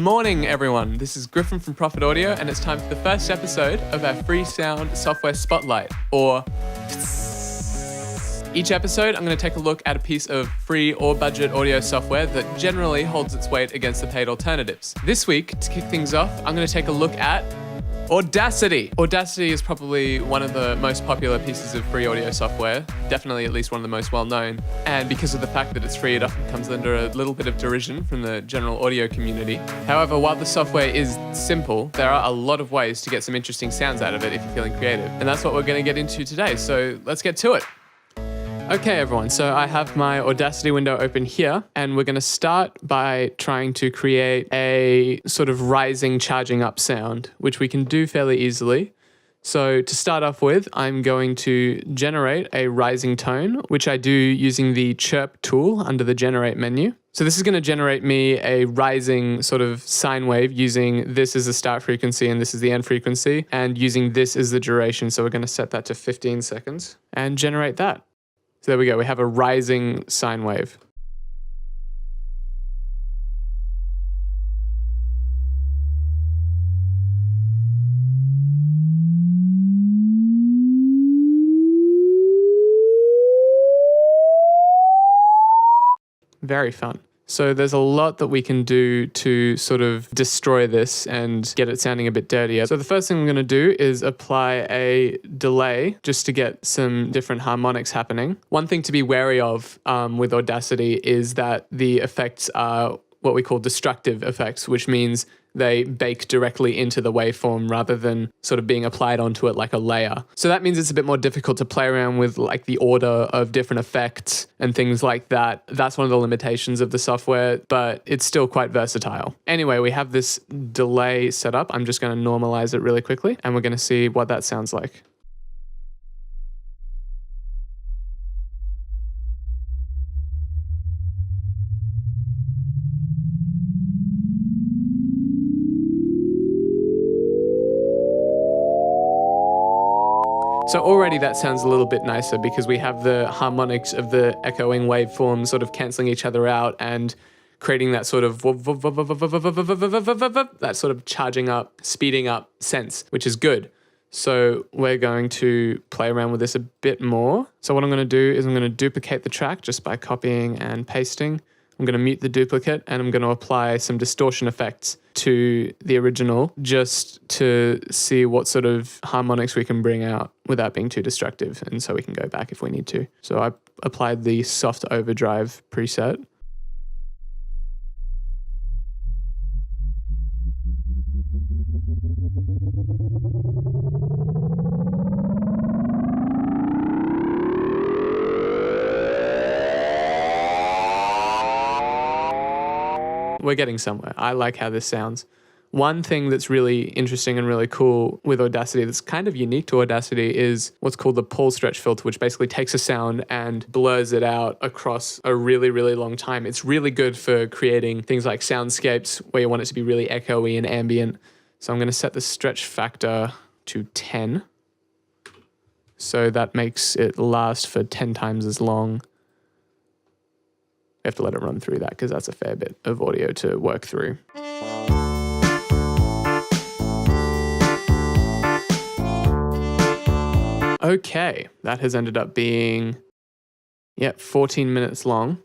morning, everyone. This is Griffin from Profit Audio, and it's time for the first episode of our free sound software spotlight, or each episode, I'm going to take a look at a piece of free or budget audio software that generally holds its weight against the paid alternatives. This week, to kick things off, I'm going to take a look at Audacity. Audacity is probably one of the most popular pieces of free audio software, definitely at least one of the most well-known. And because of the fact that it's free, it often comes under a little bit of derision from the general audio community. However, while the software is simple, there are a lot of ways to get some interesting sounds out of it if you're feeling creative. And that's what we're going to get into today, so let's get to it. Okay, everyone, so I have my Audacity window open here, and we're going to start by trying to create a sort of rising, charging up sound, which we can do fairly easily. So to start off with, I'm going to generate a rising tone, which I do using the chirp tool under the generate menu. So this is going to generate me a rising sort of sine wave using this as the start frequency and this is the end frequency, and using this as the duration. So we're going to set that to 15 seconds and generate that. So there we go, we have a rising sine wave. Very fun. So there's a lot that we can do to sort of destroy this and get it sounding a bit dirtier. So the first thing I'm going to do is apply a delay just to get some different harmonics happening. One thing to be wary of with Audacity is that the effects are what we call destructive effects, which means they bake directly into the waveform rather than sort of being applied onto it like a layer. So that means it's a bit more difficult to play around with like the order of different effects and things like that. That's one of the limitations of the software, but it's still quite versatile. Anyway, we have this delay set up. I'm just going to normalize it really quickly, and we're going to see what that sounds like. So already that sounds a little bit nicer because we have the harmonics of the echoing waveforms sort of cancelling each other out and creating that sort of that sort of charging up, speeding up sense, which is good. So we're going to play around with this a bit more. So what I'm going to do is I'm going to duplicate the track just by copying and pasting. I'm going to mute the duplicate and I'm going to apply some distortion effects to the original just to see what sort of harmonics we can bring out without being too destructive, and so we can go back if we need to. So I applied the soft overdrive preset. We're getting somewhere. I like how this sounds. One thing that's really interesting and really cool with Audacity that's kind of unique to Audacity is what's called the pull stretch filter, which basically takes a sound and blurs it out across a really, really long time. It's really good for creating things like soundscapes where you want it to be really echoey and ambient. So I'm going to set the stretch factor to 10. So that makes it last for 10 times as long. We have to let it run through that because that's a fair bit of audio to work through. Okay, that has ended up being, 14 minutes long.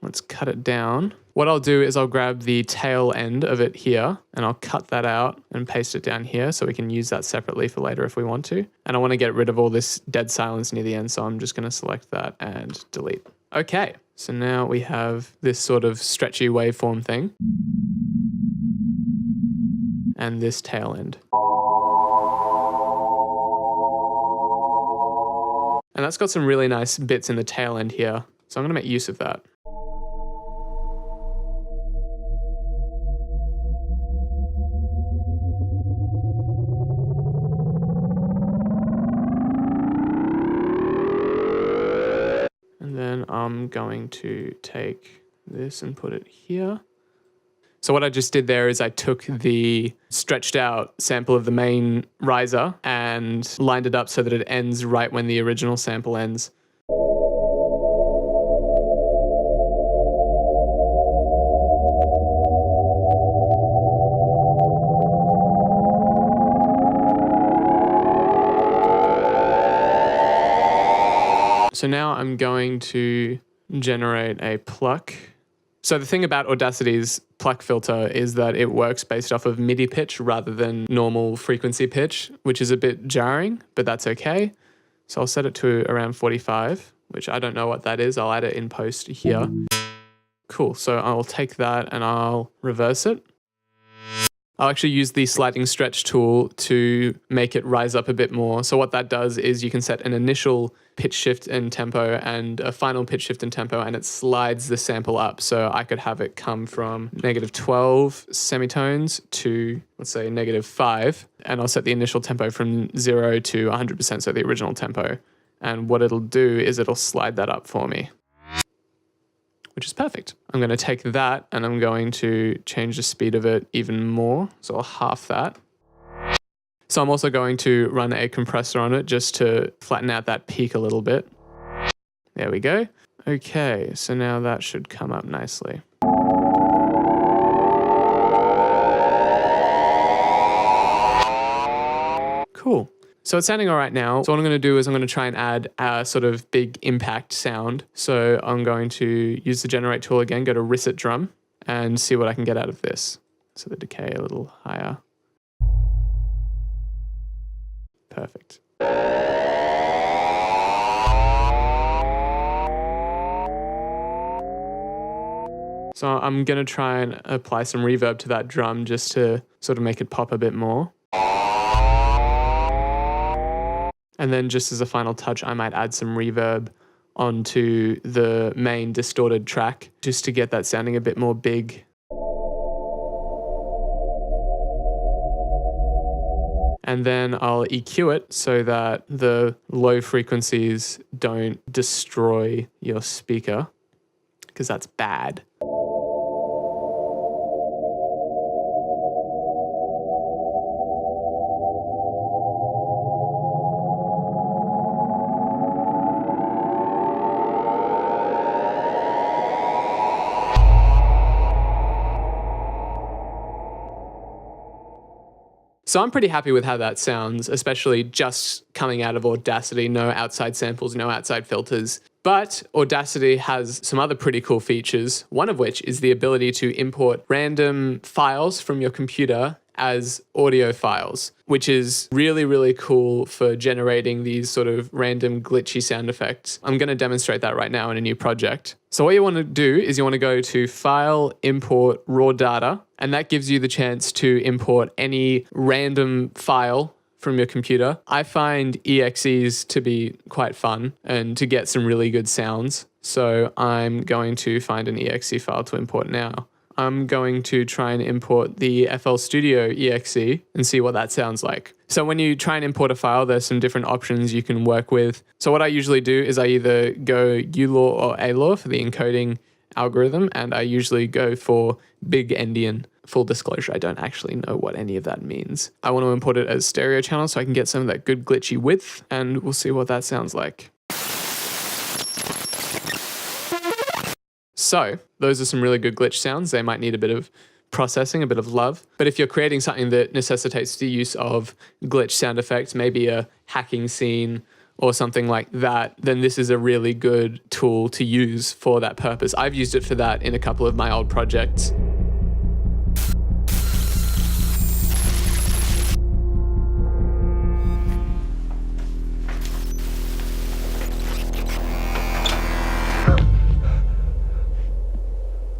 Let's cut it down. What I'll do is I'll grab the tail end of it here and I'll cut that out and paste it down here so we can use that separately for later if we want to. And I want to get rid of all this dead silence near the end, so I'm just going to select that and delete. Okay, so now we have this sort of stretchy waveform thing and this tail end. And that's got some really nice bits in the tail end here, so I'm going to make use of that. Then I'm going to take this and put it here. So what I just did there is I took the stretched out sample of the main riser and lined it up so that it ends right when the original sample ends. So now I'm going to generate a Pluck. So the thing about Audacity's Pluck filter is that it works based off of MIDI pitch rather than normal frequency pitch, which is a bit jarring, but that's okay. So I'll set it to around 45, which I don't know what that is. I'll add it in post here. Cool, so I'll take that and I'll reverse it. I'll actually use the sliding stretch tool to make it rise up a bit more. So what that does is you can set an initial pitch shift and tempo and a final pitch shift and tempo, and it slides the sample up. So I could have it come from -12 semitones to, let's say, -5. And I'll set the initial tempo from 0 to 100%, so the original tempo. And what it'll do is it'll slide that up for me, which is perfect. I'm going to take that and I'm going to change the speed of it even more. So I'll half that. So I'm also going to run a compressor on it just to flatten out that peak a little bit. There we go. Okay, so now that should come up nicely. Cool. So it's sounding all right now. So what I'm going to do is I'm going to try and add a sort of big impact sound. So I'm going to use the generate tool again, go to Risset drum and see what I can get out of this. So the decay a little higher. Perfect. So I'm going to try and apply some reverb to that drum just to sort of make it pop a bit more. And then just as a final touch, I might add some reverb onto the main distorted track just to get that sounding a bit more big. And then I'll EQ it so that the low frequencies don't destroy your speaker, because that's bad. So I'm pretty happy with how that sounds, especially just coming out of Audacity, no outside samples, no outside filters. But Audacity has some other pretty cool features, one of which is the ability to import random files from your computer as audio files, which is really, really cool for generating these sort of random glitchy sound effects. I'm going to demonstrate that right now in a new project. So what you want to do is you want to go to File, Import, Raw Data, and that gives you the chance to import any random file from your computer. I find EXEs to be quite fun and to get some really good sounds. So I'm going to find an EXE file to import now. I'm going to try and import the FL Studio EXE and see what that sounds like. So when you try and import a file, there's some different options you can work with. So what I usually do is I either go ULAW or ALAW for the encoding algorithm, and I usually go for big endian. Full disclosure, I don't actually know what any of that means. I want to import it as stereo channel so I can get some of that good glitchy width, and we'll see what that sounds like. So those are some really good glitch sounds. They might need a bit of processing, a bit of love. But if you're creating something that necessitates the use of glitch sound effects, maybe a hacking scene or something like that, then this is a really good tool to use for that purpose. I've used it for that in a couple of my old projects.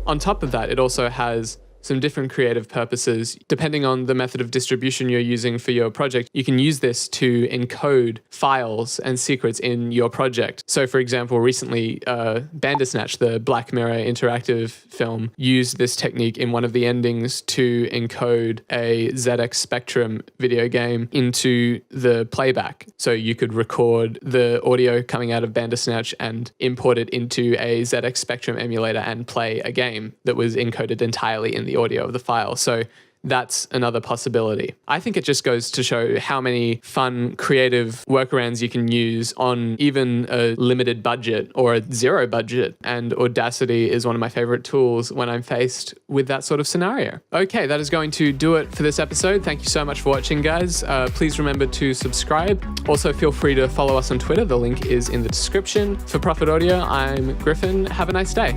On top of that, it also has some different creative purposes. Depending on the method of distribution you're using for your project, you can use this to encode files and secrets in your project. So for example, recently Bandersnatch, the Black Mirror interactive film, used this technique in one of the endings to encode a ZX Spectrum video game into the playback. So you could record the audio coming out of Bandersnatch and import it into a ZX Spectrum emulator and play a game that was encoded entirely in the audio of the file. So that's another possibility. I think it just goes to show how many fun, creative workarounds you can use on even a limited budget or a zero budget. And Audacity is one of my favorite tools when I'm faced with that sort of scenario. Okay, that is going to do it for this episode. Thank you so much for watching, guys. Please remember to subscribe. Also, feel free to follow us on Twitter. The link is in the description. For Profit Audio, I'm Griffin. Have a nice day.